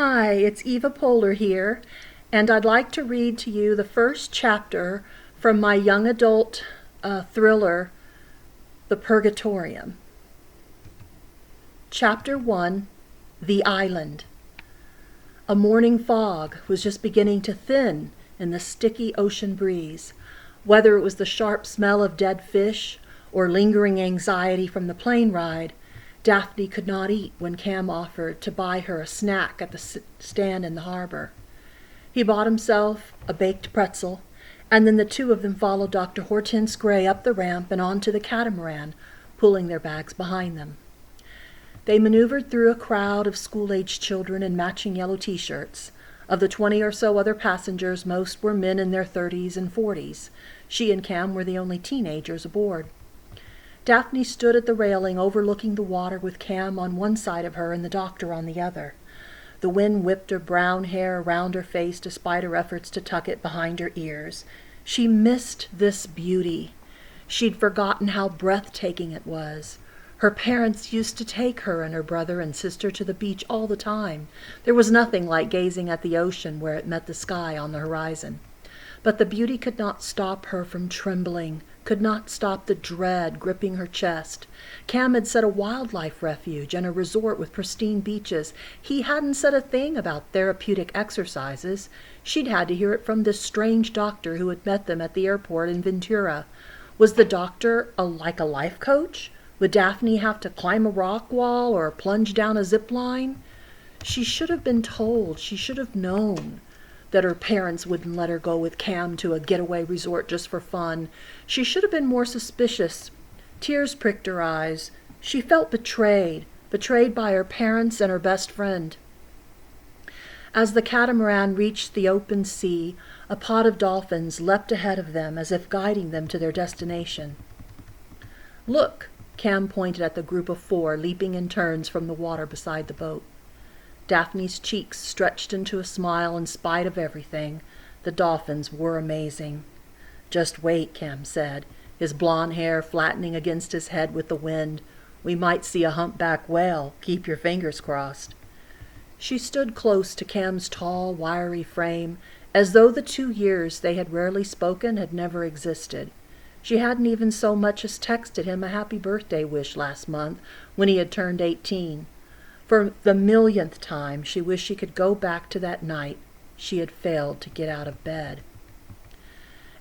Hi, it's Eva Poehler here, and I'd like to read to you the first chapter from my young adult thriller, The Purgatorium. Chapter 1, The Island. A morning fog was just beginning to thin in the sticky ocean breeze. Whether it was the sharp smell of dead fish or lingering anxiety from the plane ride, Daphne could not eat when Cam offered to buy her a snack at the stand in the harbor. He bought himself a baked pretzel, and then the two of them followed Dr. Hortense Gray up the ramp and onto the catamaran, pulling their bags behind them. They maneuvered through a crowd of school-aged children in matching yellow T-shirts. Of the 20 or so other passengers, most were men in their 30s and 40s. She and Cam were the only teenagers aboard. Daphne stood at the railing overlooking the water with Cam on one side of her and the doctor on the other. The wind whipped her brown hair around her face despite her efforts to tuck it behind her ears. She missed this beauty. She'd forgotten how breathtaking it was. Her parents used to take her and her brother and sister to the beach all the time. There was nothing like gazing at the ocean where it met the sky on the horizon. But the beauty could not stop her from trembling, could not stop the dread gripping her chest. Cam had said a wildlife refuge and a resort with pristine beaches. He hadn't said a thing about therapeutic exercises. She'd had to hear it from this strange doctor who had met them at the airport in Ventura. Was the doctor like a life coach? Would Daphne have to climb a rock wall or plunge down a zip line? She should have been told, she should have known that her parents wouldn't let her go with Cam to a getaway resort just for fun. She should have been more suspicious. Tears pricked her eyes. She felt betrayed by her parents and her best friend. As the catamaran reached the open sea, a pod of dolphins leapt ahead of them as if guiding them to their destination. "Look," Cam pointed at the group of 4 leaping in turns from the water beside the boat. Daphne's cheeks stretched into a smile in spite of everything. The dolphins were amazing. "Just wait," Cam said, his blonde hair flattening against his head with the wind. "We might see a humpback whale. Keep your fingers crossed." She stood close to Cam's tall, wiry frame, as though the 2 years they had rarely spoken had never existed. She hadn't even so much as texted him a happy birthday wish last month when he had turned 18. For the millionth time, she wished she could go back to that night she had failed to get out of bed.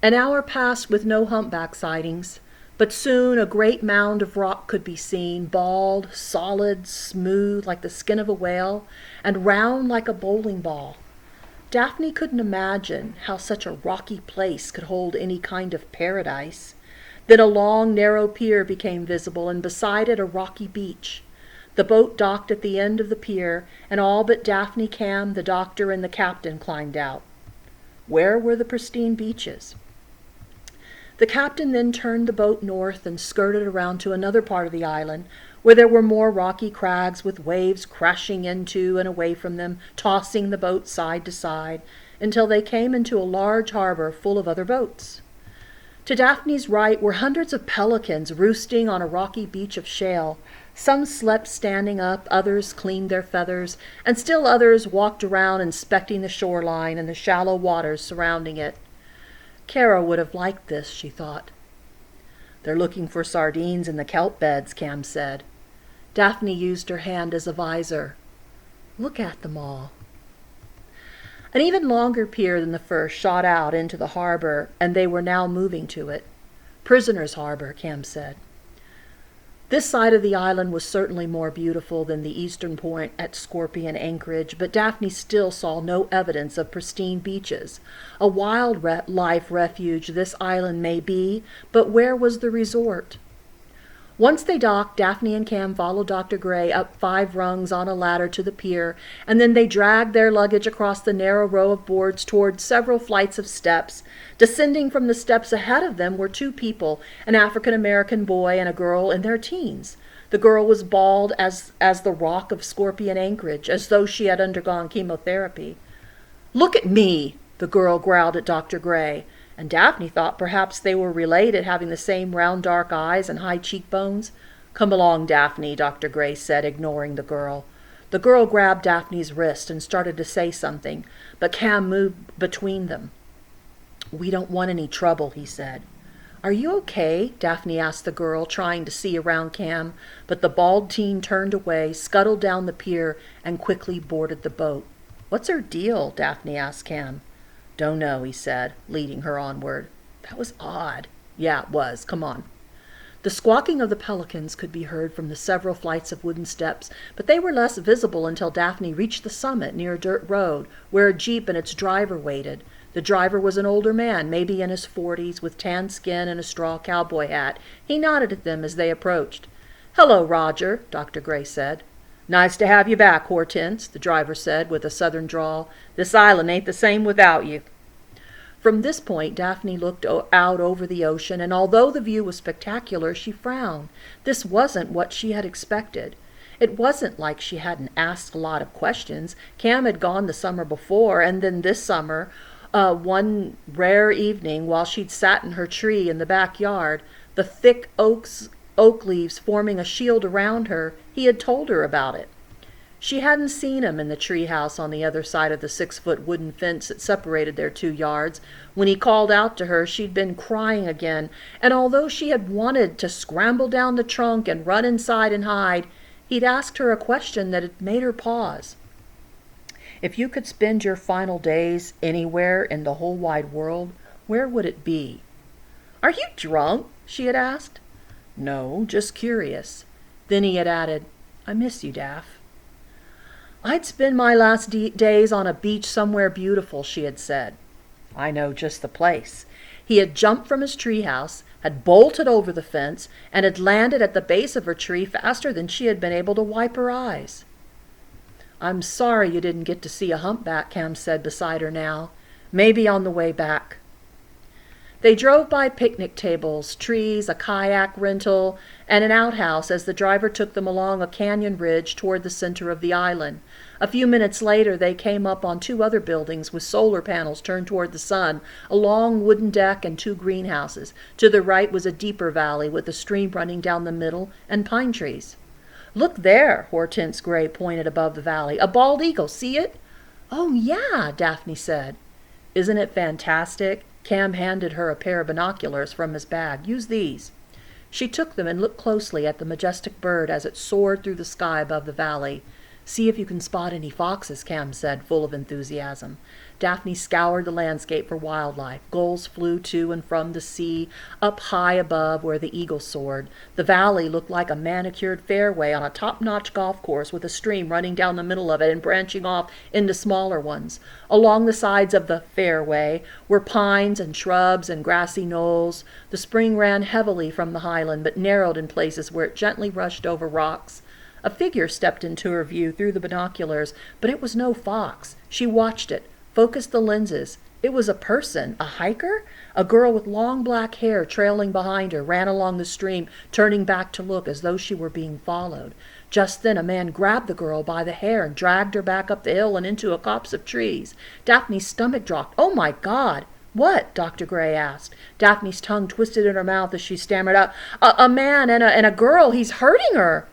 An hour passed with no humpback sightings, but soon a great mound of rock could be seen, bald, solid, smooth like the skin of a whale, and round like a bowling ball. Daphne couldn't imagine how such a rocky place could hold any kind of paradise. Then a long, narrow pier became visible, and beside it a rocky beach. The boat docked at the end of the pier, and all but Daphne, Cam, the doctor, and the captain climbed out. Where were the pristine beaches? The captain then turned the boat north and skirted around to another part of the island, where there were more rocky crags with waves crashing into and away from them, tossing the boat side to side, until they came into a large harbor full of other boats. To Daphne's right were hundreds of pelicans roosting on a rocky beach of shale. Some slept standing up, others cleaned their feathers, and still others walked around inspecting the shoreline and the shallow waters surrounding it. Kara would have liked this, she thought. "They're looking for sardines in the kelp beds," Cam said. Daphne used her hand as a visor. "Look at them all." An even longer pier than the first shot out into the harbor, and they were now moving to it. "Prisoners' Harbor," Cam said. This side of the island was certainly more beautiful than the eastern point at Scorpion Anchorage, but Daphne still saw no evidence of pristine beaches. A wildlife refuge this island may be, but where was the resort? Once they docked, Daphne and Cam followed Dr. Gray up 5 rungs on a ladder to the pier, and then they dragged their luggage across the narrow row of boards toward several flights of steps. Descending from the steps ahead of them were 2 people, an African-American boy and a girl in their teens. The girl was bald as the rock of Scorpion Anchorage, as though she had undergone chemotherapy. "Look at me," the girl growled at Dr. Gray, and Daphne thought perhaps they were related, having the same round dark eyes and high cheekbones. "Come along, Daphne," Dr. Gray said, ignoring the girl. The girl grabbed Daphne's wrist and started to say something, but Cam moved between them. "We don't want any trouble," he said. "Are you okay?" Daphne asked the girl, trying to see around Cam, but the bald teen turned away, scuttled down the pier, and quickly boarded the boat. "What's her deal?" Daphne asked Cam. "Don't know," he said, leading her onward. "That was odd." "Yeah, it was. Come on." The squawking of the pelicans could be heard from the several flights of wooden steps, but they were less visible until Daphne reached the summit near a dirt road, where a jeep and its driver waited. The driver was an older man, maybe in his 40s, with tanned skin and a straw cowboy hat. He nodded at them as they approached. "Hello, Roger," Dr. Gray said. "Nice to have you back, Hortense," the driver said with a southern drawl. "This island ain't the same without you." From this point, Daphne looked out over the ocean, and although the view was spectacular, she frowned. This wasn't what she had expected. It wasn't like she hadn't asked a lot of questions. Cam had gone the summer before, and then this summer, one rare evening, while she'd sat in her tree in the backyard, the thick oak leaves forming a shield around her, he had told her about it. She hadn't seen him in the treehouse on the other side of the 6-foot wooden fence that separated their 2 yards. When he called out to her, she'd been crying again, and although she had wanted to scramble down the trunk and run inside and hide, he'd asked her a question that had made her pause. "If you could spend your final days anywhere in the whole wide world, where would it be?" "Are you drunk?" she had asked. "No, just curious." Then he had added, "I miss you, Daph." "I'd spend my last days on a beach somewhere beautiful," she had said. "I know just the place." He had jumped from his treehouse, had bolted over the fence, and had landed at the base of her tree faster than she had been able to wipe her eyes. "I'm sorry you didn't get to see a humpback," Cam said beside her now. "Maybe on the way back." They drove by picnic tables, trees, a kayak rental, and an outhouse as the driver took them along a canyon ridge toward the center of the island. A few minutes later, they came up on 2 other buildings with solar panels turned toward the sun, a long wooden deck and 2 greenhouses. To the right was a deeper valley with a stream running down the middle and pine trees. "Look there," Hortense Gray pointed above the valley. "A bald eagle, see it?" "Oh, yeah," Daphne said. "Isn't it fantastic?" Cam handed her a pair of binoculars from his bag. "Use these." She took them and looked closely at the majestic bird as it soared through the sky above the valley. "See if you can spot any foxes," Cam said, full of enthusiasm. Daphne scoured the landscape for wildlife. Gulls flew to and from the sea, up high above where the eagle soared. The valley looked like a manicured fairway on a top-notch golf course with a stream running down the middle of it and branching off into smaller ones. Along the sides of the fairway were pines and shrubs and grassy knolls. The spring ran heavily from the highland, but narrowed in places where it gently rushed over rocks. A figure stepped into her view through the binoculars, but it was no fox. She watched it, focused the lenses. It was a person, a hiker? A girl with long black hair trailing behind her ran along the stream, turning back to look as though she were being followed. Just then a man grabbed the girl by the hair and dragged her back up the hill and into a copse of trees. Daphne's stomach dropped. "Oh, my God!" "What?" Dr. Gray asked. Daphne's tongue twisted in her mouth as she stammered out, A man and a girl. He's hurting her."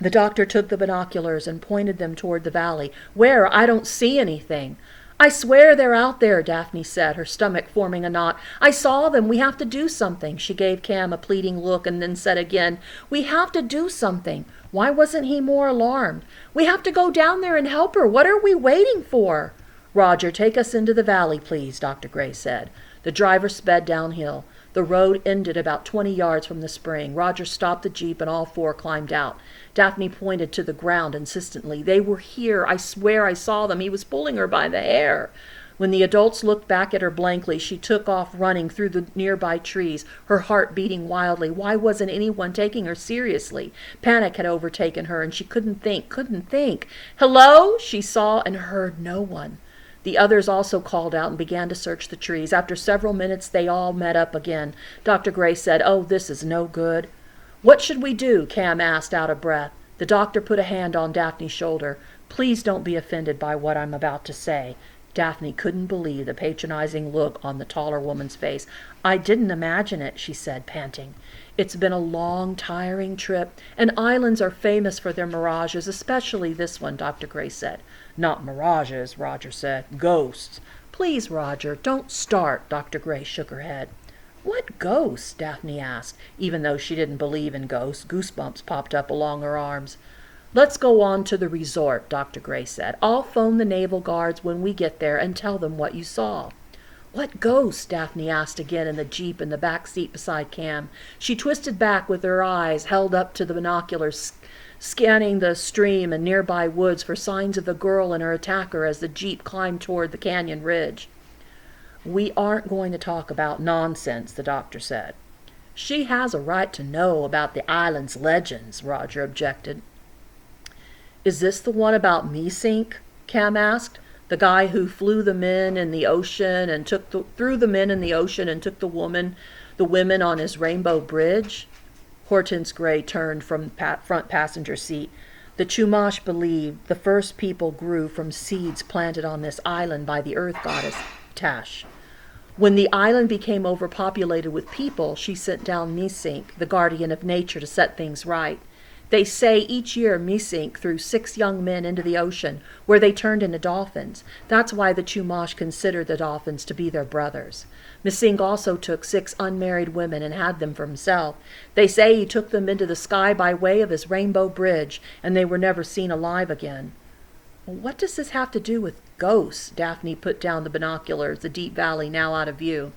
The doctor took the binoculars and pointed them toward the valley. "Where? I don't see anything." "I swear they're out there," Daphne said, her stomach forming a knot. "I saw them. We have to do something." She gave Cam a pleading look and then said again, "We have to do something." Why wasn't he more alarmed? "We have to go down there and help her. What are we waiting for?" "Roger, take us into the valley, please," Dr. Gray said. The driver sped downhill. The road ended about 20 yards from the spring. Roger stopped the jeep and all 4 climbed out. Daphne pointed to the ground insistently. "They were here. I swear I saw them. He was pulling her by the hair." When the adults looked back at her blankly, she took off running through the nearby trees, her heart beating wildly. Why wasn't anyone taking her seriously? Panic had overtaken her and she couldn't think. "Hello?" She saw and heard no one. The others also called out and began to search the trees. After several minutes, they all met up again. Dr. Gray said, "Oh, this is no good." "What should we do?" Cam asked out of breath. The doctor put a hand on Daphne's shoulder. "Please don't be offended by what I'm about to say." Daphne couldn't believe the patronizing look on the taller woman's face. "I didn't imagine it," she said, panting. It's been a long, tiring trip, and islands are famous for their mirages, especially this one, Dr. Gray said. Not mirages, Roger said. Ghosts. Please, Roger, don't start, Dr. Gray shook her head. What ghosts? Daphne asked. Even though she didn't believe in ghosts, goosebumps popped up along her arms. Let's go on to the resort, Dr. Gray said. I'll phone the naval guards when we get there and tell them what you saw. What ghost? Daphne asked again in the jeep in the back seat beside Cam. She twisted back with her eyes held up to the binoculars, scanning the stream and nearby woods for signs of the girl and her attacker as the jeep climbed toward the canyon ridge. We aren't going to talk about nonsense, the doctor said. She has a right to know about the island's legends, Roger objected. Is this the one about Meesink? Cam asked. The guy who threw the men in the ocean and took the women on his rainbow bridge? Hortense Gray turned from the front passenger seat. The Chumash believed the first people grew from seeds planted on this island by the earth goddess Tash. When the island became overpopulated with people, she sent down Meesink, the guardian of nature, to set things right. They say each year Meesink threw 6 young men into the ocean, where they turned into dolphins. That's why the Chumash considered the dolphins to be their brothers. Meesink also took 6 unmarried women and had them for himself. They say he took them into the sky by way of his rainbow bridge, and they were never seen alive again. What does this have to do with ghosts? Daphne put down the binoculars, the deep valley now out of view.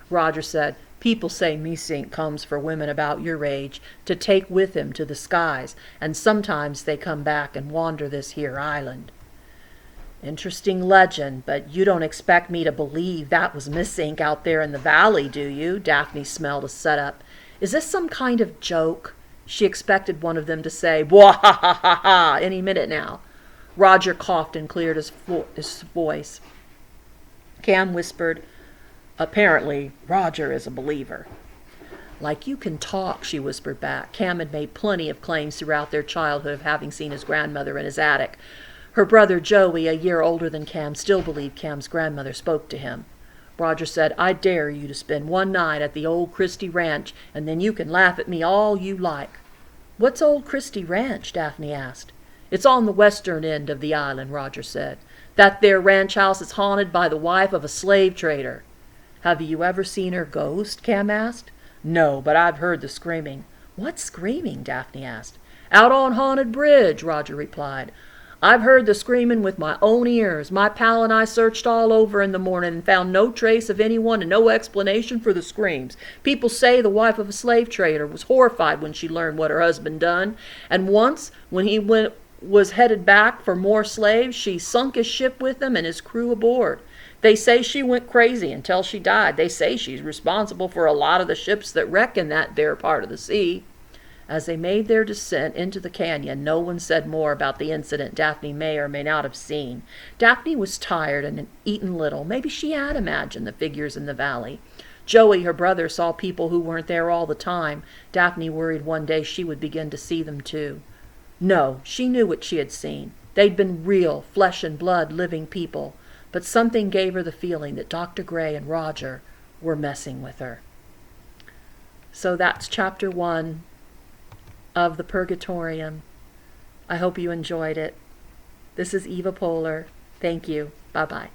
Roger said, People say Meesink comes for women about your age to take with him to the skies, and sometimes they come back and wander this here island. Interesting legend, but you don't expect me to believe that was Meesink out there in the valley, do you? Daphne smelled a setup. Is this some kind of joke? She expected one of them to say, "Bwah ha ha ha ha," any minute now. Roger coughed and cleared his voice. Cam whispered, Apparently, Roger is a believer. Like you can talk, she whispered back. Cam had made plenty of claims throughout their childhood of having seen his grandmother in his attic. Her brother Joey, a year older than Cam, still believed Cam's grandmother spoke to him. Roger said, I dare you to spend one night at the old Christie Ranch, and then you can laugh at me all you like. What's old Christie Ranch? Daphne asked. It's on the western end of the island, Roger said. That there ranch house is haunted by the wife of a slave trader. Have you ever seen her ghost? Cam asked. No, but I've heard the screaming. What screaming? Daphne asked. Out on Haunted Bridge, Roger replied. I've heard the screaming with my own ears. My pal and I searched all over in the morning and found no trace of anyone and no explanation for the screams. People say the wife of a slave trader was horrified when she learned what her husband done, and once, when he was headed back for more slaves, she sunk his ship with him and his crew aboard. They say she went crazy until she died. They say she's responsible for a lot of the ships that wreck in that there part of the sea. As they made their descent into the canyon, no one said more about the incident Daphne may or may not have seen. Daphne was tired and had eaten little. Maybe she had imagined the figures in the valley. Joey, her brother, saw people who weren't there all the time. Daphne worried one day she would begin to see them too. No, she knew what she had seen. They'd been real, flesh and blood, living people. But something gave her the feeling that Dr. Gray and Roger were messing with her. So that's chapter 1 of The Purgatorium. I hope you enjoyed it. This is Eva Poehler. Thank you. Bye-bye.